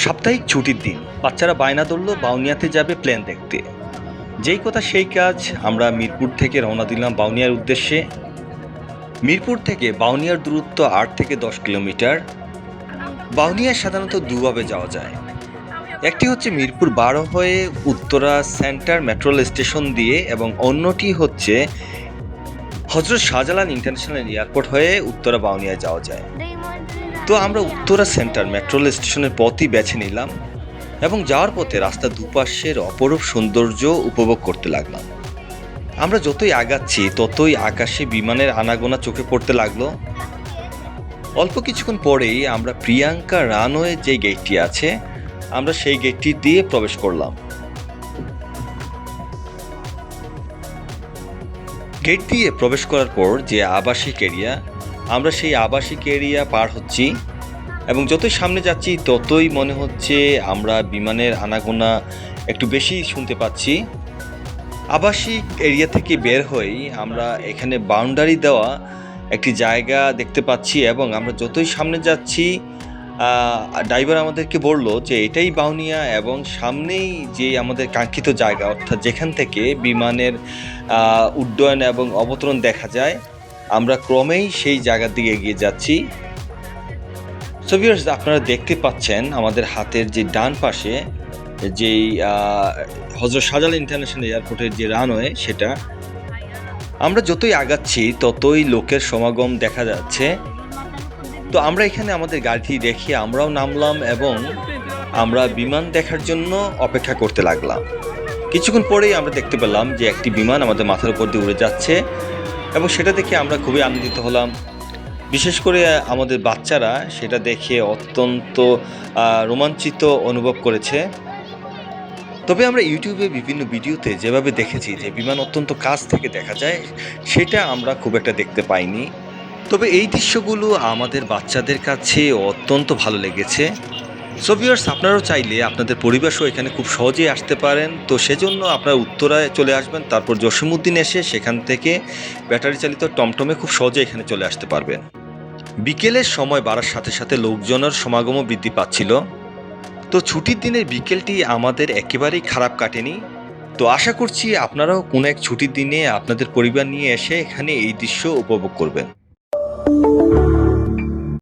সাপ্তাহিক ছুটির দিন বাচ্চারা বায়না ধরলো বাউনিয়াতে যাবে প্লেন দেখতে। যেই কথা সেই কাজ, আমরা মিরপুর থেকে রওনা দিলাম বাউনিয়ার উদ্দেশ্যে। মিরপুর থেকে বাউনিয়ার দূরত্ব 8 থেকে 10 কিলোমিটার। বাউনিয়া সাধারণত দুভাবে যাওয়া যায়। একটি হচ্ছে মিরপুর 12 হয়ে উত্তরা সেন্টার মেট্রো স্টেশন দিয়ে, এবং অন্যটি হচ্ছে হজরত শাহজালাল ইন্টারন্যাশনাল এয়ারপোর্ট হয়ে উত্তরা বাউনিয়া যাওয়া যায়। তো আমরা উত্তরা সেন্টার মেট্রো স্টেশনের পথই বেছে নিলাম এবং যাওয়ার পথে রাস্তার দুপাশের অপরূপ সৌন্দর্য উপভোগ করতে লাগলাম। আমরা যতই আগাচ্ছি ততই আকাশে বিমানের আনাগোনা চোখে পড়তে লাগলো। অল্প কিছুক্ষণ পরেই আমরা প্রিয়াঙ্কা রানওয়ে যে গেটটি আছে, আমরা সেই গেটটি দিয়ে প্রবেশ করলাম। গেট দিয়ে প্রবেশ করার পর যে আবাসিক এরিয়া, আমরা সেই আবাসিক এরিয়া পার হচ্ছি এবং যতই সামনে যাচ্ছি ততই মনে হচ্ছে আমরা বিমানের আনাগোনা একটু বেশি শুনতে পাচ্ছি। আবাসিক এরিয়া থেকে বের হয়েই আমরা এখানে বাউন্ডারি দেওয়া একটি জায়গা দেখতে পাচ্ছি এবং আমরা যতই সামনে যাচ্ছি ড্রাইভার আমাদেরকে বললো যে এটাই বাউনিয়া এবং সামনেই যে আমাদের কাঙ্ক্ষিত জায়গা, অর্থাৎ যেখান থেকে বিমানের উড্ডয়ন এবং অবতরণ দেখা যায়। আমরা ক্রমেই সেই জায়গার দিকে এগিয়ে যাচ্ছি। সো ভিউয়ার্স, আপনারা দেখতে পাচ্ছেন আমাদের হাতের যে ডান পাশে যেই হজরত শাহজালাল ইন্টারন্যাশনাল এয়ারপোর্টের যে রানওয়ে, সেটা আমরা যতই আগাচ্ছি ততই লোকের সমাগম দেখা যাচ্ছে। তো আমরা এখানে আমাদের গাড়িটি রেখে আমরাও নামলাম এবং আমরা বিমান দেখার জন্য অপেক্ষা করতে লাগলাম। কিছুক্ষণ পরেই আমরা দেখতে পেলাম যে একটি বিমান আমাদের মাথার উপর দিয়ে উড়ে যাচ্ছে এবং সেটা দেখে আমরা খুবই আনন্দিত হলাম। বিশেষ করে আমাদের বাচ্চারা সেটা দেখে অত্যন্ত রোমাঞ্চিত অনুভব করেছে। তবে আমরা ইউটিউবে বিভিন্ন ভিডিওতে যেভাবে দেখেছি যে বিমান অত্যন্ত কাছ থেকে দেখা যায়, সেটা আমরা খুব একটা দেখতে পাইনি। তবে এই দৃশ্যগুলো আমাদের বাচ্চাদের কাছে অত্যন্ত ভালো লেগেছে। সো ভিউয়ার্স, আপনারাও চাইলে আপনাদের পরিবেশও এখানে খুব সহজেই আসতে পারেন। তো সেজন্য আপনারা উত্তরায় চলে আসবেন, তারপর জসীমউদ্দিন এসে সেখান থেকে ব্যাটারি চালিত টমটমে খুব সহজে এখানে চলে আসতে পারবেন। বিকেলের সময় বাড়ার সাথে সাথে লোকজনের সমাগমও বৃদ্ধি পাচ্ছিল। তো ছুটির দিনের বিকেলটি আমাদের একেবারেই খারাপ কাটেনি। তো আশা করছি আপনারাও কোনো এক ছুটির দিনে আপনাদের পরিবার নিয়ে এসে এখানে এই দৃশ্য উপভোগ করবেন।